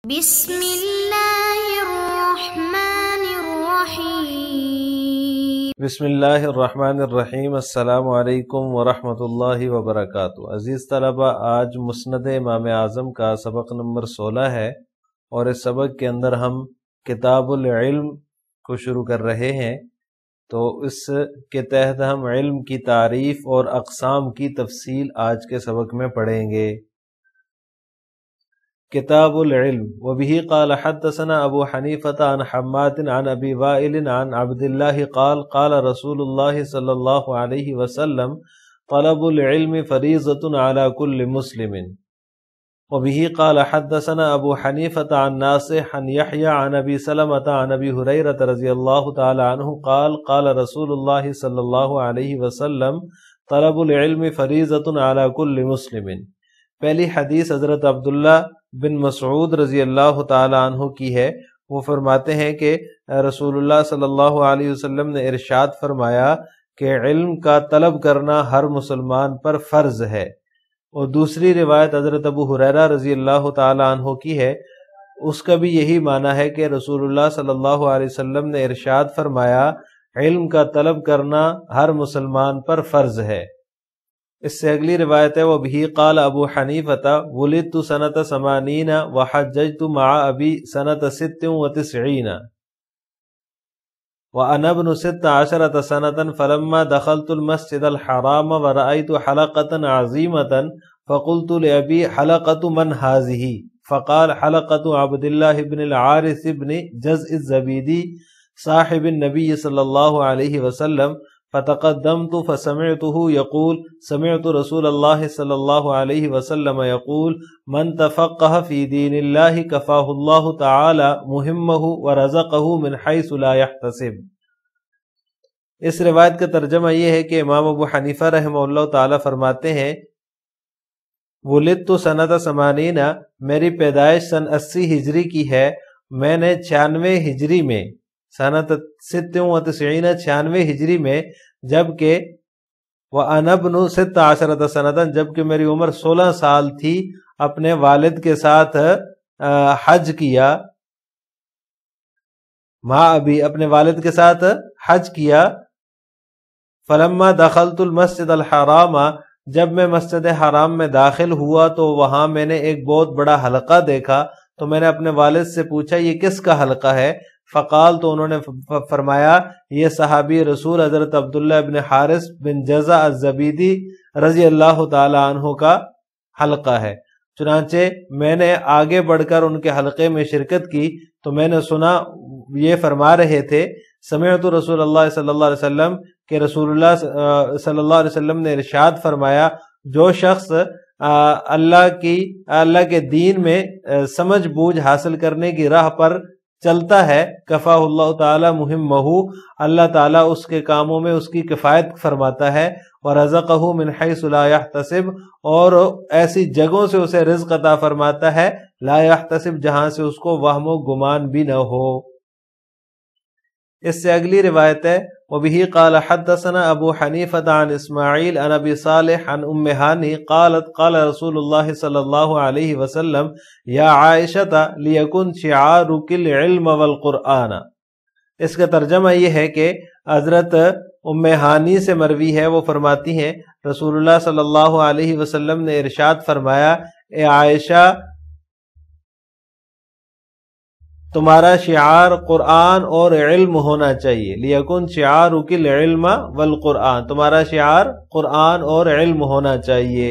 بسم اللہ الرحمن الرحیم۔ بسم اللہ الرحمن الرحیم۔ السلام علیکم ورحمۃ اللہ وبرکاتہ۔ عزیز طلبہ، آج مسند امام اعظم کا سبق نمبر 16 ہے اور اس سبق کے اندر ہم کتاب العلم کو شروع کر رہے ہیں۔ تو اس کے تحت ہم علم کی تعریف اور اقسام کی تفصیل آج کے سبق میں پڑھیں گے۔ کتاب العلم۔ وبه قال حدثنا ابو حنیفۃ عن حماد عن ابی وائل عن عبد اللہ قال قال رسول اللہ صلی اللہ علیہ وسلم طلب العلم فریضۃ علی کل مسلم۔ وبه قال حدثنا ابو حنیفۃ عن ناصح عن یحییٰ عن ابی سلمۃ عن ابی ہریرہ رضی اللہ تعالی عنہ قال قال رسول اللہ صلی اللہ علیہ وسلم طلب العلم فریضۃ علی کل مسلم۔ پہلی حدیث حضرت عبداللہ بن مسعود رضی اللہ تعالی عنہ کی ہے۔ وہ فرماتے ہیں کہ رسول اللہ صلی اللہ علیہ وسلم نے ارشاد فرمایا کہ علم کا طلب کرنا ہر مسلمان پر فرض ہے۔ اور دوسری روایت حضرت ابو ہریرہ رضی اللہ تعالی عنہ کی ہے، اس کا بھی یہی معنی ہے کہ رسول اللہ صلی اللہ علیہ وسلم نے ارشاد فرمایا علم کا طلب کرنا ہر مسلمان پر فرض ہے۔ اس سے اگلی روایت ہے وبہ قال ابو حنیفۃ ولدت سنۃ 80 وحججت مع ابی سنۃ 96 وانا ابن 16 سنۃ فلما دخلت المسجد الحرام ورأيت حلقة عظيمة فقلت لأبي حلقة من هذه فقال حلقة عبد الله بن العارث بن جزء الزبيدي صاحب النبي صلى الله عليه وسلم فتقدمت فسمعته يقول سمعت رسول الله صلى الله عليه وسلم يقول من تفقه في دين الله كفاه الله تعالى مهمه ورزقه من حيث لا يحتسب۔ اس روایت کا ترجمہ یہ ہے کہ امام ابو حنیفہ رحمہ اللہ تعالی فرماتے ہیں ولدت سنۃ 80، میری پیدائش سن 80 ہجری کی ہے، میں نے 96 ہجری میں سنۃ 96 96 ہجری میں جبکہ وَأَنَا ابْنُ 16 سنۃ جبکہ میری عمر 16 سال تھی اپنے والد کے ساتھ حج کیا، ماں ابھی اپنے والد کے ساتھ حج کیا۔ فلما دخلت المسجد الحرام، جب میں مسجد حرام میں داخل ہوا تو وہاں میں نے ایک بہت بڑا حلقہ دیکھا، تو میں نے اپنے والد سے پوچھا یہ کس کا حلقہ ہے؟ فقال، تو انہوں نے فرمایا یہ صحابی رسول حضرت عبداللہ بن حارث بن جزع الزبیدی رضی اللہ تعالی عنہ کا حلقہ ہے۔ چنانچہ میں نے آگے بڑھ کر ان کے حلقے میں شرکت کی تو میں نے سنا یہ فرما رہے تھے سمعت رسول اللہ صلی اللہ علیہ وسلم کہ رسول اللہ صلی اللہ علیہ وسلم نے ارشاد فرمایا جو شخص اللہ کے دین میں سمجھ بوجھ حاصل کرنے کی راہ پر چلتا ہے کفاہ اللہ تعالی مہمہ، اللہ تعالیٰ اس کے کاموں میں اس کی کفایت فرماتا ہے، ورزقہ من حیث لا یحتسب، اور ایسی جگہوں سے اسے رزق عطا فرماتا ہے لا یحتسب جہاں سے اس کو وہم و گمان بھی نہ ہو۔ اس سے اگلی روایت ہے وبہ قال حدثنا ابو حنیفۃ عن اسماعیل عن ابی صالح عن ام ہانی قالت قال رسول اللہ صلی اللہ علیہ وسلم یا عائشہ لیکن شعارک العلم والقرآن۔ اس کا ترجمہ یہ ہے کہ حضرت ام ہانی سے مروی ہے، وہ فرماتی ہیں رسول اللہ صلی اللہ علیہ وسلم نے ارشاد فرمایا اے عائشہ تمہارا شعار قرآن اور علم ہونا چاہیے، لیکن شعارک العلم والقرآن، تمہارا شعار قرآن اور علم ہونا چاہیے۔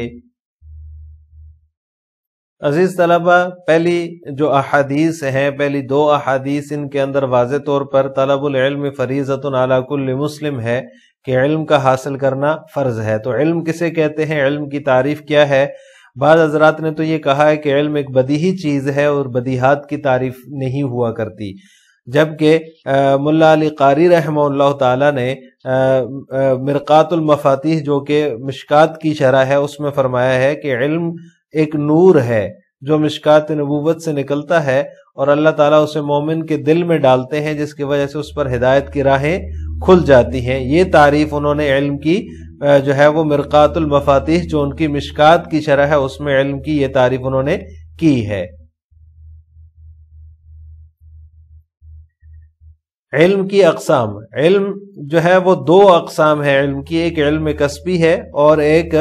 عزیز طلبہ، پہلی جو احادیث ہیں، پہلی 2 احادیث، ان کے اندر واضح طور پر طلب العلم فریضۃ علی کل مسلم ہے کہ علم کا حاصل کرنا فرض ہے۔ تو علم کسے کہتے ہیں، علم کی تعریف کیا ہے؟ بعض حضرات نے تو یہ کہا ہے کہ علم ایک بدیہی چیز ہے اور بدیہات کی تعریف نہیں ہوا کرتی، جبکہ ملا علی قاری رحمہ اللہ تعالی نے مرقات المفاتیح جو کہ مشکات کی شرح ہے اس میں فرمایا ہے کہ علم ایک نور ہے جو مشکات نبوت سے نکلتا ہے اور اللہ تعالیٰ اسے مومن کے دل میں ڈالتے ہیں جس کی وجہ سے اس پر ہدایت کی راہیں کھل جاتی ہیں۔ یہ تعریف انہوں نے علم کی جو ہے وہ مرقات المفاتیح جو ان کی مشکات کی شرح ہے اس میں علم کی یہ تعریف انہوں نے کی ہے۔ علم کی اقسام، علم جو ہے وہ دو اقسام ہے علم کی، ایک علم کسبی ہے اور ایک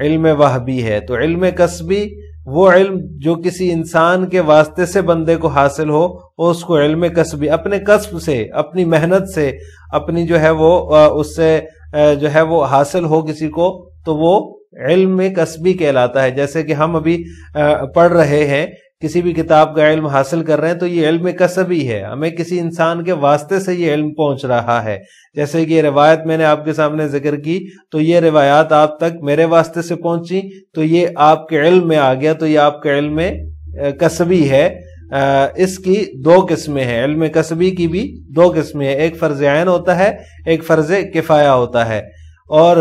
علم وہبی ہے۔ تو علم کسبی وہ علم جو کسی انسان کے واسطے سے بندے کو حاصل ہو، اس کو علم کسبی، اپنے کسب سے، اپنی محنت سے، اپنی جو ہے وہ اس سے جو ہے وہ حاصل ہو کسی کو، تو وہ علم کسبی کہلاتا ہے۔ جیسے کہ ہم ابھی پڑھ رہے ہیں، کسی بھی کتاب کا علم حاصل کر رہے ہیں تو یہ علم کسبی ہے، ہمیں کسی انسان کے واسطے سے یہ علم پہنچ رہا ہے۔ جیسے کہ یہ روایت میں نے آپ کے سامنے ذکر کی، تو یہ روایات آپ تک میرے واسطے سے پہنچی تو یہ آپ کے علم میں آ گیا، تو یہ آپ کا علم کسبی ہے۔ اس کی دو قسمیں ہیں، علم کسبی کی بھی دو قسمیں ہیں، ایک فرض عین ہوتا ہے، ایک فرض کفایہ ہوتا ہے۔ اور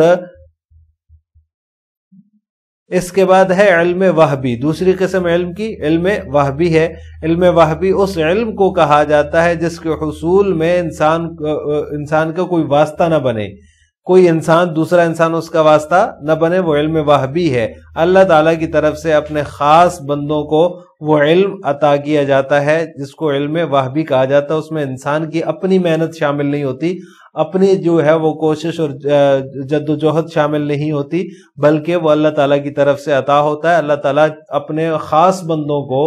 اس کے بعد ہے علم وہبی، دوسری قسم علم کی علم وہبی ہے۔ علم وہبی اس علم کو کہا جاتا ہے جس کے حصول میں انسان کا کوئی واسطہ نہ بنے، کوئی انسان دوسرا انسان اس کا واسطہ نہ بنے، وہ علم وہبی ہے۔ اللہ تعالیٰ کی طرف سے اپنے خاص بندوں کو وہ علم عطا کیا جاتا ہے جس کو علم وہبی کہا جاتا ہے۔ اس میں انسان کی اپنی محنت شامل نہیں ہوتی، اپنی جو ہے وہ کوشش اور جد و جہد شامل نہیں ہوتی، بلکہ وہ اللہ تعالیٰ کی طرف سے عطا ہوتا ہے۔ اللہ تعالیٰ اپنے خاص بندوں کو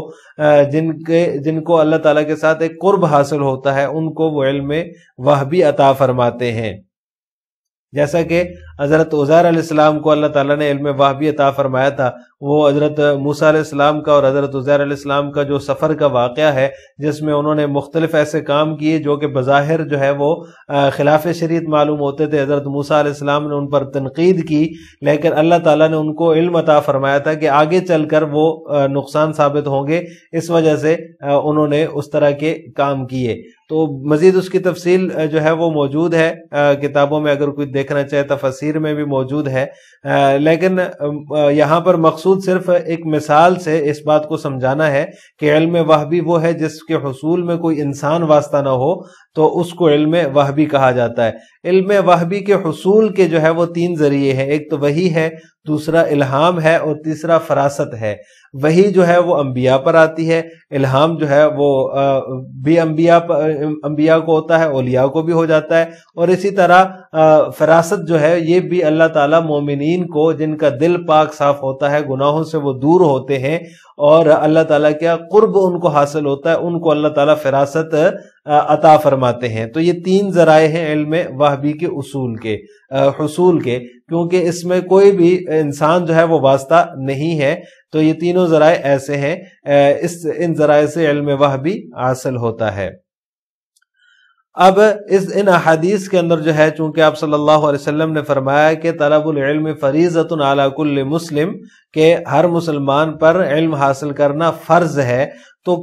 جن کو اللہ تعالیٰ کے ساتھ ایک قرب حاصل ہوتا ہے، ان کو وہ علم وہبی عطا فرماتے ہیں۔ جیسا کہ حضرت عزیر علیہ السلام کو اللہ تعالیٰ نے علم وہبی عطا فرمایا تھا، وہ حضرت موسیٰ علیہ السلام کا اور حضرت عزیر علیہ السلام کا جو سفر کا واقعہ ہے، جس میں انہوں نے مختلف ایسے کام کیے جو کہ بظاہر جو ہے وہ خلاف شریعت معلوم ہوتے تھے۔ حضرت موسیٰ علیہ السلام نے ان پر تنقید کی، لیکن اللہ تعالیٰ نے ان کو علم عطا فرمایا تھا کہ آگے چل کر وہ نقصان ثابت ہوں گے، اس وجہ سے انہوں نے اس طرح کے کام کیے۔ تو مزید اس کی تفصیل جو ہے وہ موجود ہے کتابوں میں، اگر کوئی دیکھنا چاہے تفسیر میں بھی موجود ہے، لیکن یہاں پر مقصود صرف ایک مثال سے اس بات کو سمجھانا ہے کہ علم وہبی وہ ہے جس کے حصول میں کوئی انسان واسطہ نہ ہو، تو اس کو علم وہبی کہا جاتا ہے۔ علم وہبی کے حصول کے جو ہے وہ تین ذریعے ہیں، ایک تو وحی ہے، دوسرا الہام ہے، اور تیسرا فراست ہے۔ وحی جو ہے وہ انبیاء پر آتی ہے، الہام جو ہے وہ بھی انبیاء کو ہوتا ہے، اولیاء کو بھی ہو جاتا ہے، اور اسی طرح فراست جو ہے یہ بھی اللہ تعالیٰ مومنین کو، جن کا دل پاک صاف ہوتا ہے، گناہوں سے وہ دور ہوتے ہیں اور اللہ تعالیٰ کیا قرب ان کو حاصل ہوتا ہے، ان کو اللہ تعالیٰ فراست عطا فرماتے ہیں۔ تو یہ تین ذرائع ہیں علم وہبی کے حصول کے، کیونکہ اس میں کوئی بھی انسان جو ہے وہ واسطہ نہیں ہے، تو یہ تینوں ذرائع ایسے ہیں، ان ذرائع سے علم وہبی حاصل ہوتا ہے۔ اب ان احادیث کے اندر جو ہے، چونکہ آپ صلی اللہ علیہ وسلم نے فرمایا کہ طلب العلم فریضۃ علی کل مسلم، کہ ہر مسلمان پر علم حاصل کرنا فرض ہے، تو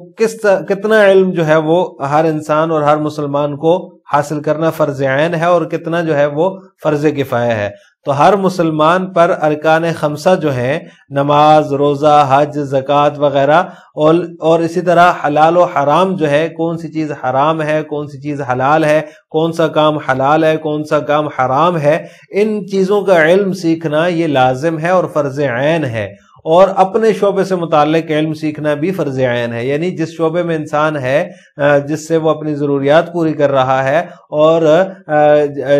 کتنا علم جو ہے وہ ہر انسان اور ہر مسلمان کو حاصل کرنا فرض عین ہے اور کتنا جو ہے وہ فرض کفایہ ہے؟ تو ہر مسلمان پر ارکان خمسہ جو ہیں، نماز، روزہ، حج، زکوٰۃ وغیرہ، اور اسی طرح حلال و حرام جو ہے، کون سی چیز حرام ہے، کون سی چیز حلال ہے، کون سا کام حلال ہے، کون سا کام حرام ہے، ان چیزوں کا علم سیکھنا یہ لازم ہے اور فرض عین ہے۔ اور اپنے شعبے سے متعلق علم سیکھنا بھی فرض عین ہے، یعنی جس شعبے میں انسان ہے، جس سے وہ اپنی ضروریات پوری کر رہا ہے اور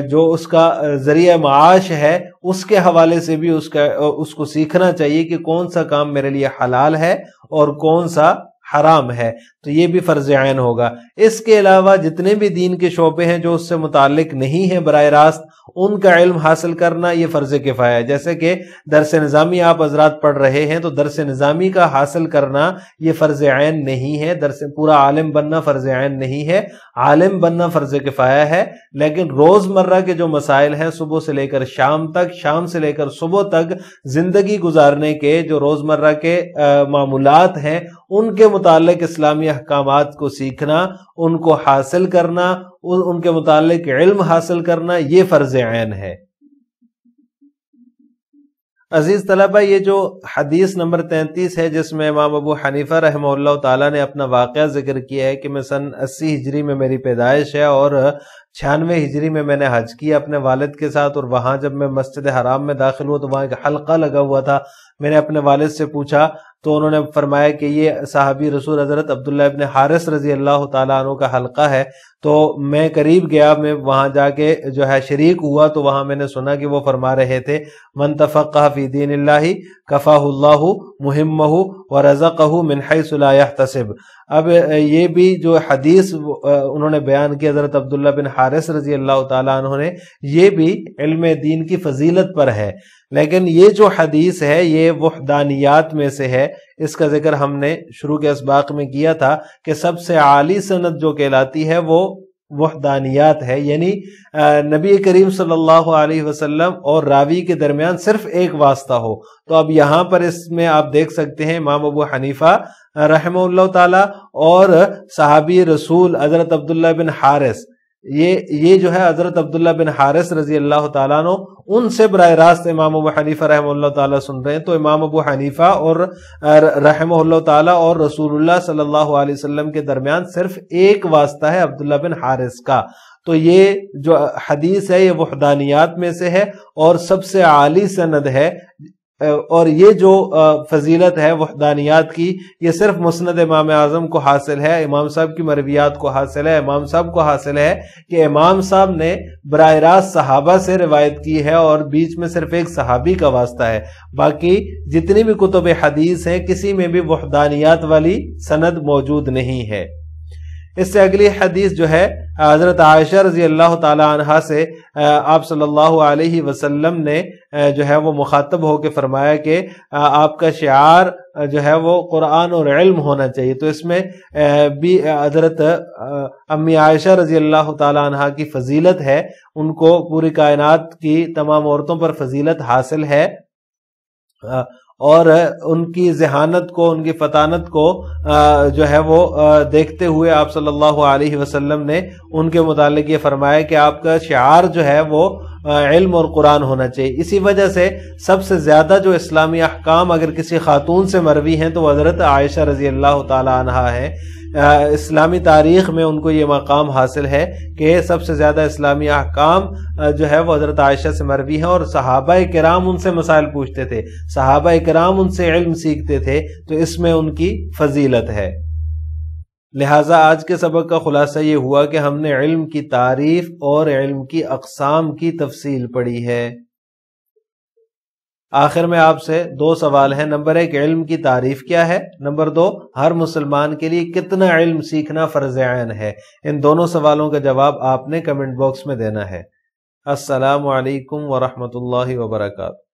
جو اس کا ذریعہ معاش ہے، اس کے حوالے سے بھی اس کو سیکھنا چاہیے کہ کون سا کام میرے لیے حلال ہے اور کون سا حرام ہے، تو یہ بھی فرض عین ہوگا۔ اس کے علاوہ جتنے بھی دین کے شعبے ہیں جو اس سے متعلق نہیں ہیں براہ راست، ان کا علم حاصل کرنا یہ فرض کفایہ ہے۔ جیسے کہ درس نظامی آپ حضرات پڑھ رہے ہیں، تو درس نظامی کا حاصل کرنا یہ فرض عین نہیں ہے، پورا عالم بننا فرض عین نہیں ہے، عالم بننا فرض کفایہ ہے، لیکن روز مرہ کے جو مسائل ہیں، صبح سے لے کر شام تک، شام سے لے کر صبح تک زندگی گزارنے کے جو روز مرہ کے معمولات ہیں، ان کے متعلق اسلامی احکامات کو سیکھنا، ان کو حاصل کرنا، ان کے متعلق علم حاصل کرنا، یہ فرض عین ہے۔ عزیز طلبہ، یہ جو حدیث نمبر 33 ہے، جس میں امام ابو حنیفہ رحمہ اللہ تعالیٰ نے اپنا واقعہ ذکر کیا ہے کہ میں سن 80 ہجری میں میری پیدائش ہے اور 96 ہجری میں نے حج کیا اپنے والد کے ساتھ، اور وہاں جب میں مسجد حرام میں داخل ہوا تو وہاں ایک حلقہ لگا ہوا تھا. میں نے اپنے والد سے پوچھا تو انہوں نے فرمایا کہ یہ صحابی رسول حضرت عبداللہ ابن حارث رضی اللہ تعالیٰ عنہ کا حلقہ ہے. تو میں قریب گیا، میں وہاں جا کے جو ہے شریک ہوا، تو وہاں میں نے سنا کہ وہ فرما رہے تھے من تفقہ فی دین اللہ کفاہ اللہ مہمہ ورزقہ من حیث لا یحتسب. اب یہ بھی جو حدیث انہوں نے بیان کی حضرت عبداللہ بن حارث رضی اللہ تعالیٰ عنہ نے، یہ بھی علم دین کی فضیلت پر ہے. لیکن یہ جو حدیث ہے یہ وحدانیات میں سے ہے. اس کا ذکر ہم نے شروع کے اسباق میں کیا تھا کہ سب سے عالی سند جو کہلاتی ہے وہ وحدانیات ہے، یعنی نبی کریم صلی اللہ علیہ وسلم اور راوی کے درمیان صرف ایک واسطہ ہو. تو اب یہاں پر اس میں آپ دیکھ سکتے ہیں امام ابو حنیفہ رحمہ اللہ تعالی اور صحابی رسول حضرت عبداللہ بن حارث، یہ جو ہے حضرت عبداللہ بن حارث رضی اللہ تعالیٰ عنہ ان سے براہ راست امام ابو حنیفہ رحمہ اللہ تعالیٰ سن رہے ہیں. تو امام ابو حنیفہ اور رحمہ اللہ تعالیٰ اور رسول اللہ صلی اللہ علیہ وسلم کے درمیان صرف ایک واسطہ ہے عبداللہ بن حارث کا. تو یہ جو حدیث ہے یہ وحدانیات میں سے ہے اور سب سے عالی سند ہے. اور یہ جو فضیلت ہے وحدانیات کی، یہ صرف مسند امام اعظم کو حاصل ہے، امام صاحب کی مرویات کو حاصل ہے، امام صاحب کو حاصل ہے کہ امام صاحب نے براہ راست صحابہ سے روایت کی ہے اور بیچ میں صرف ایک صحابی کا واسطہ ہے. باقی جتنی بھی کتب حدیث ہیں کسی میں بھی وحدانیات والی سند موجود نہیں ہے. اس سے اگلی حدیث جو ہے حضرت عائشہ رضی اللہ تعالی عنہا سے آپ صلی اللہ علیہ وسلم نے جو ہے وہ مخاطب ہو کے فرمایا کہ آپ کا شعار جو ہے وہ قرآن اور علم ہونا چاہیے. تو اس میں بھی حضرت امی عائشہ رضی اللہ تعالی عنہا کی فضیلت ہے، ان کو پوری کائنات کی تمام عورتوں پر فضیلت حاصل ہے، اور ان کی ذہانت کو، ان کی فطانت کو جو ہے وہ دیکھتے ہوئے آپ صلی اللہ علیہ وسلم نے ان کے متعلق یہ فرمایا کہ آپ کا شعار جو ہے وہ علم اور قرآن ہونا چاہیے. اسی وجہ سے سب سے زیادہ جو اسلامی احکام اگر کسی خاتون سے مروی ہیں تو وہ حضرت عائشہ رضی اللہ تعالی عنہا ہیں. اسلامی تاریخ میں ان کو یہ مقام حاصل ہے کہ سب سے زیادہ اسلامی احکام جو ہے وہ حضرت عائشہ سے مروی ہیں، اور صحابہ کرام ان سے مسائل پوچھتے تھے، صحابہ کرام ان سے علم سیکھتے تھے. تو اس میں ان کی فضیلت ہے. لہٰذا آج کے سبق کا خلاصہ یہ ہوا کہ ہم نے علم کی تعریف اور علم کی اقسام کی تفصیل پڑھی ہے. آخر میں آپ سے 2 سوال ہیں. نمبر 1، علم کی تعریف کیا ہے؟ نمبر 2، ہر مسلمان کے لیے کتنا علم سیکھنا فرض عین ہے؟ ان دونوں سوالوں کا جواب آپ نے کمنٹ باکس میں دینا ہے. السلام علیکم ورحمۃ اللہ وبرکاتہ.